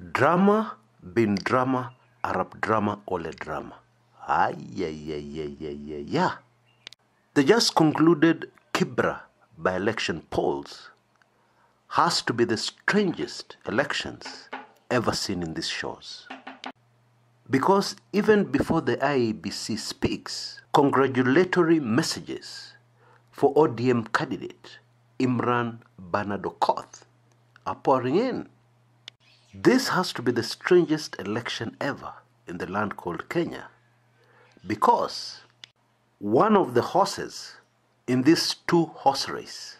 Drama, bin drama, Arab drama, ole drama. Yeah. The just concluded Kibra by-election polls has to be the strangest elections ever seen in these shores. Because even before the IEBC speaks, congratulatory messages for ODM candidate Imran Okoth are pouring in. This has to be the strangest election ever in the land called Kenya, because one of the horses in this two-horse race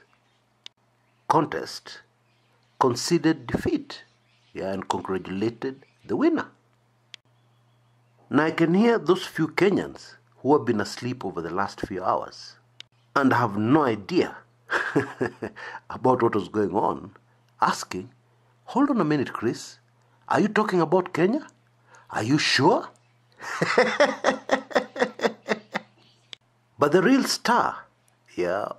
contest conceded defeat, and congratulated the winner. Now I can hear those few Kenyans who have been asleep over the last few hours and have no idea about what was going on, asking, hold on a minute, Chris, are you talking about Kenya? Are you sure? But the real star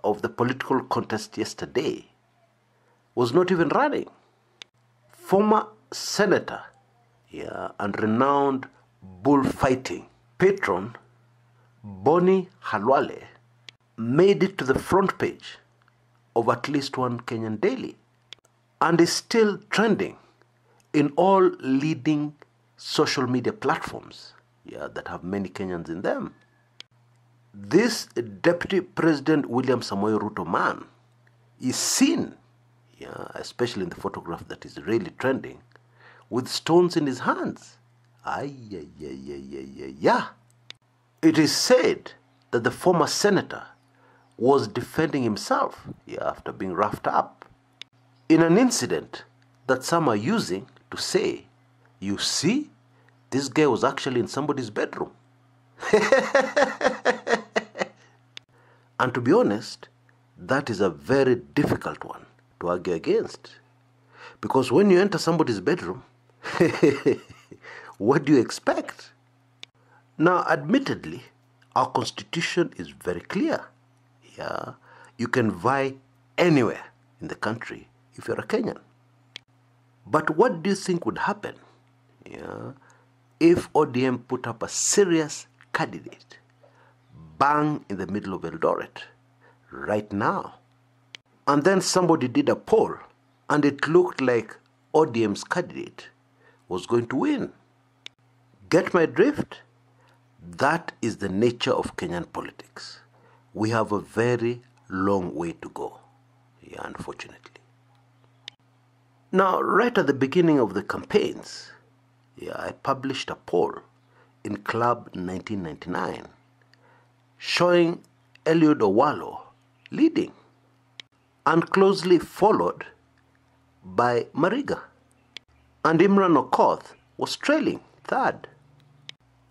of the political contest yesterday was not even running. Former senator and renowned bullfighting patron Boni Halwale made it to the front page of at least one Kenyan daily and is still trending in all leading social media platforms that have many Kenyans in them. This Deputy President William Samoei Ruto man is seen, especially in the photograph that is really trending, with stones in his hands. It is said that the former senator was defending himself after being roughed up in an incident that some are using to say, you see, this guy was actually in somebody's bedroom. And to be honest, that is a very difficult one to argue against. Because when you enter somebody's bedroom, what do you expect? Now, admittedly, our constitution is very clear. You can vie anywhere in the country if you're a Kenyan. But what do you think would happen if ODM put up a serious candidate bang in the middle of Eldoret right now, and then somebody did a poll and it looked like ODM's candidate was going to win? Get my drift? That is the nature of Kenyan politics. We have a very long way to go, unfortunately. Now, right at the beginning of the campaigns, I published a poll in Club 1999 showing Eliud Owalo leading and closely followed by Mariga. And Imran Okoth was trailing third.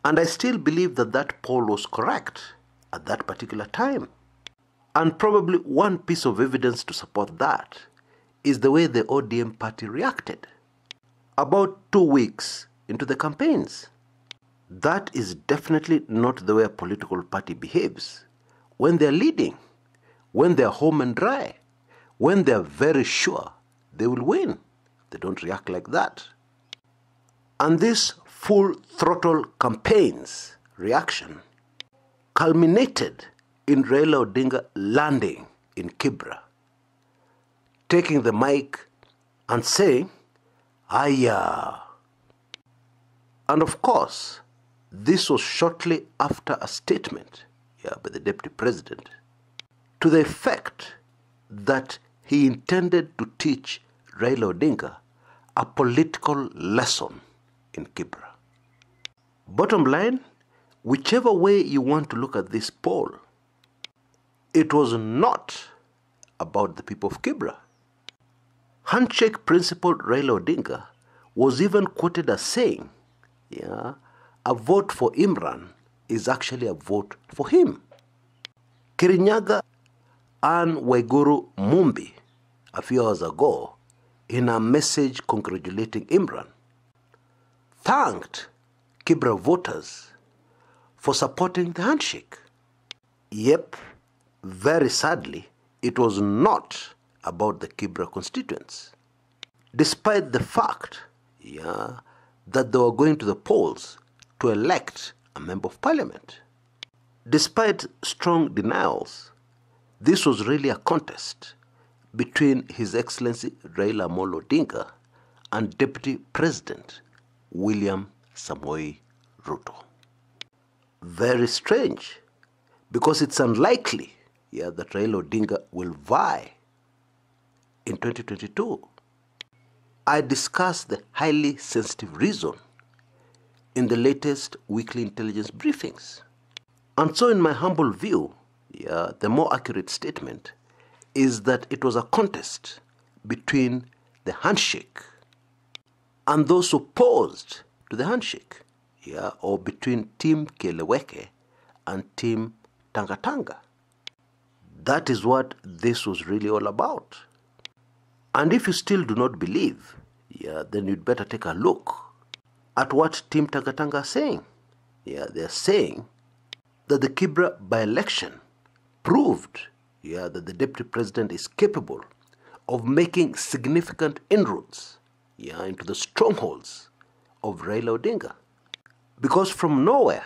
And I still believe that that poll was correct at that particular time. And probably one piece of evidence to support that is the way the ODM party reacted about 2 weeks into the campaigns. That is definitely not the way a political party behaves when they're leading, when they're home and dry, when they're very sure they will win. They don't react like that. And this full throttle campaigns reaction culminated in Raila Odinga landing in Kibra, taking the mic and saying, Aya. And of course, this was shortly after a statement by the Deputy President to the effect that he intended to teach Raila Odinga a political lesson in Kibra. Bottom line, whichever way you want to look at this poll, it was not about the people of Kibra. Handshake principal Raila Odinga was even quoted as saying, a vote for Imran is actually a vote for him. Kirinyaga Anne Waiguru Mumbi, a few hours ago, in a message congratulating Imran, thanked Kibra voters for supporting the handshake. Yep, very sadly, it was not about the Kibra constituents. Despite the fact that they were going to the polls to elect a member of parliament. Despite strong denials, this was really a contest between His Excellency Raila Amolo Odinga and Deputy President William Samoei Ruto. Very strange, because it's unlikely that Raila Odinga will vie in 2022. I discussed the highly sensitive reason in the latest weekly intelligence briefings. And so in my humble view, the more accurate statement is that it was a contest between the handshake and those opposed to the handshake, or between Team Kieleweke and Team Tangatanga. That is what this was really all about. And if you still do not believe, then you'd better take a look at what Team Tangatanga are saying. They're saying that the Kibra by-election proved that the Deputy President is capable of making significant inroads into the strongholds of Raila Odinga. Because from nowhere,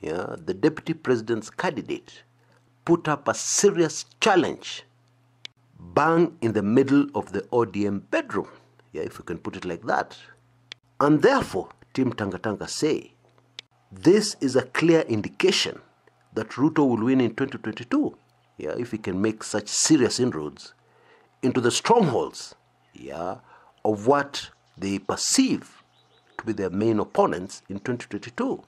the Deputy President's candidate put up a serious challenge bang in the middle of the ODM bedroom, if you can put it like that. And therefore, Team Tangatanga say, this is a clear indication that Ruto will win in 2022, if he can make such serious inroads into the strongholds, of what they perceive to be their main opponents in 2022.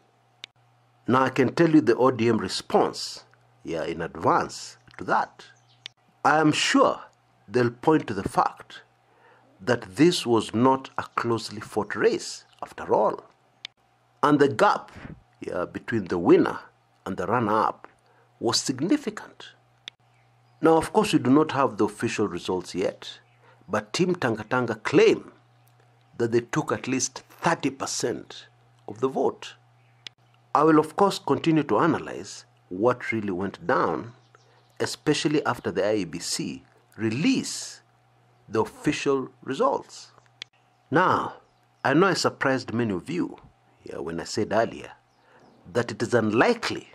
Now I can tell you the ODM response, in advance to that. I am sure they'll point to the fact that this was not a closely fought race after all. And the gap between the winner and the runner-up was significant. Now, of course, we do not have the official results yet, but Team Tangatanga claim that they took at least 30% of the vote. I will, of course, continue to analyze what really went down, especially after the IEBC release the official results. Now, I know I surprised many of you when I said earlier that it is unlikely,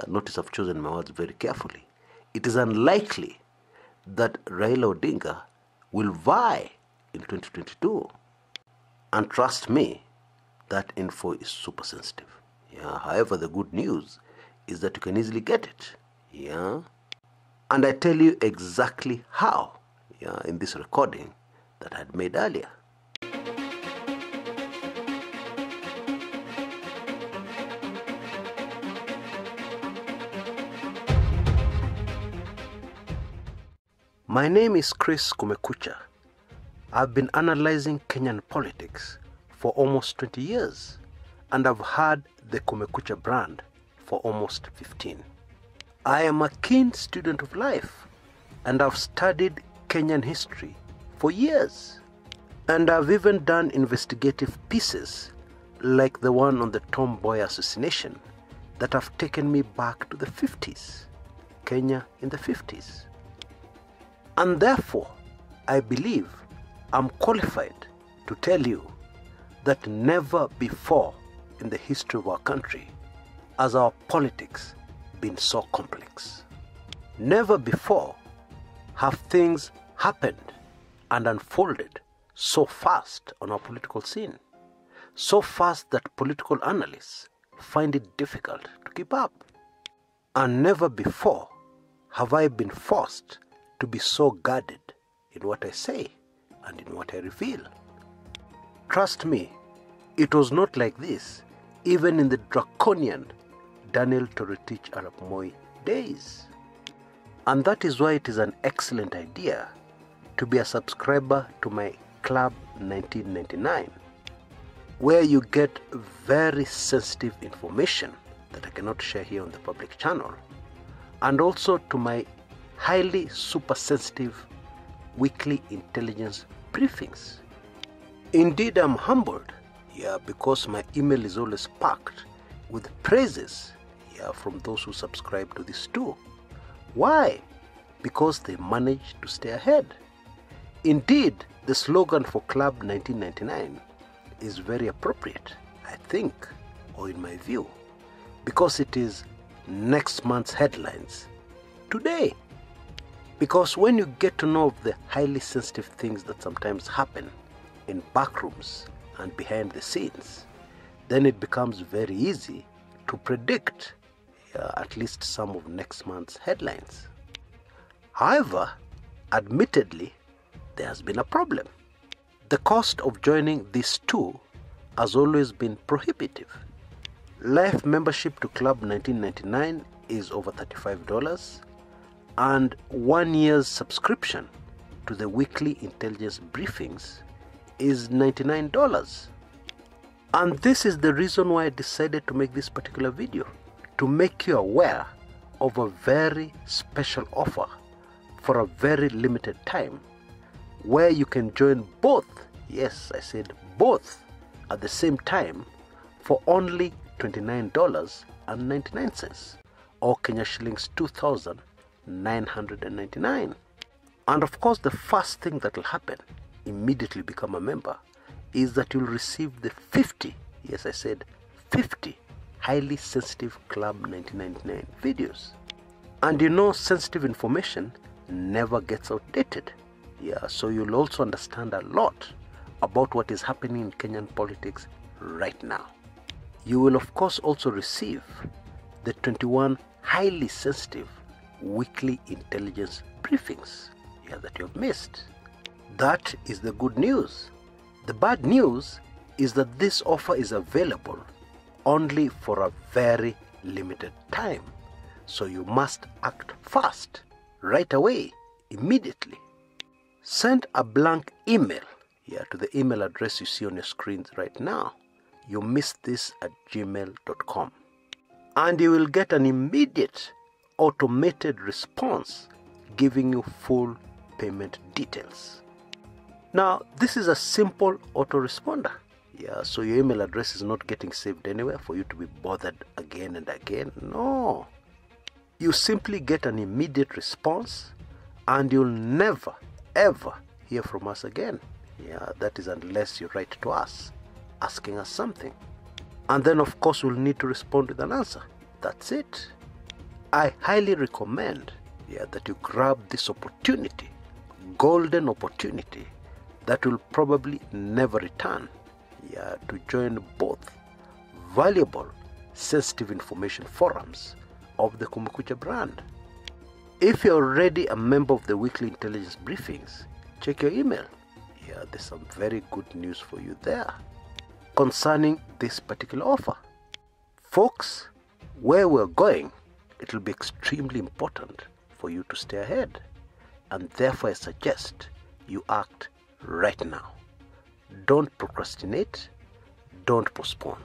notice I've chosen my words very carefully, it is unlikely that Raila Odinga will vie in 2022. And trust me, that info is super sensitive. However, the good news is that you can easily get it. And I tell you exactly how, in this recording that I had made earlier. My name is Chris Kumekucha. I've been analyzing Kenyan politics for almost 20 years, and I've had the Kumekucha brand for almost 15. I am a keen student of life, and I've studied Kenyan history for years. And I've even done investigative pieces like the one on the Tomboy assassination that have taken me back to the 50s, Kenya in the 50s. And therefore, I believe I'm qualified to tell you that never before in the history of our country has our politics been so complex. Never before have things happened and unfolded so fast on our political scene. So fast that political analysts find it difficult to keep up. And never before have I been forced to be so guarded in what I say and in what I reveal. Trust me, it was not like this even in the draconian Daniel Toroitich Arap Moi days. And that is why it is an excellent idea to be a subscriber to my Club 1999, where you get very sensitive information that I cannot share here on the public channel, and also to my highly super sensitive weekly intelligence briefings. Indeed, I'm humbled, because my email is always packed with praises, from those who subscribe to this too. Why? Because they manage to stay ahead. Indeed, the slogan for Club 1999 is very appropriate, I think, or in my view, because it is next month's headlines today. Because when you get to know of the highly sensitive things that sometimes happen in backrooms and behind the scenes, then it becomes very easy to predict at least some of next month's headlines. However, admittedly, there has been a problem. The cost of joining these two has always been prohibitive. Life membership to Club 1999 is over $35, and 1 year's subscription to the weekly intelligence briefings is $99. And this is the reason why I decided to make this particular video, to make you aware of a very special offer for a very limited time, where you can join both, yes, I said both, at the same time for only $29.99, or Kenya shillings 2,999. And of course, the first thing that will happen, immediately become a member, is that you'll receive the 50, yes I said 50, highly sensitive Club 1999 videos. And you know, sensitive information never gets outdated. Yeah, so you'll also understand a lot about what is happening in Kenyan politics right now. You will of course also receive the 21 highly sensitive weekly intelligence briefings that you have missed. That is the good news. The bad news is that this offer is available only for a very limited time. So you must act fast, right away, immediately. Send a blank email to the email address you see on your screens right now. You missed this at gmail.com. And you will get an immediate automated response giving you full payment details. Now, this is a simple autoresponder. So your email address is not getting saved anywhere for you to be bothered again and again. No. You simply get an immediate response and you'll never, ever hear from us again. That is unless you write to us, asking us something. And then of course we'll need to respond with an answer. That's it. I highly recommend that you grab this opportunity, golden opportunity, that will probably never return, to join both valuable, sensitive information forums of the Kumekucha brand. If you're already a member of the weekly intelligence briefings, check your email. There's some very good news for you there concerning this particular offer. Folks, where we're going, it will be extremely important for you to stay ahead, and therefore I suggest you act right now. Don't procrastinate, don't postpone.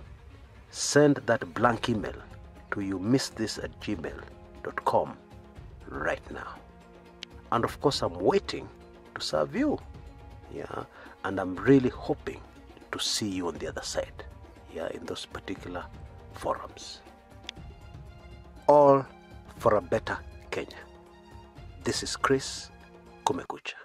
Send that blank email to youmissthis@gmail.com right now. And of course I'm waiting to serve you, and I'm really hoping to see you on the other side, in those particular forums. All for a better Kenya. This is Chris Kumekucha.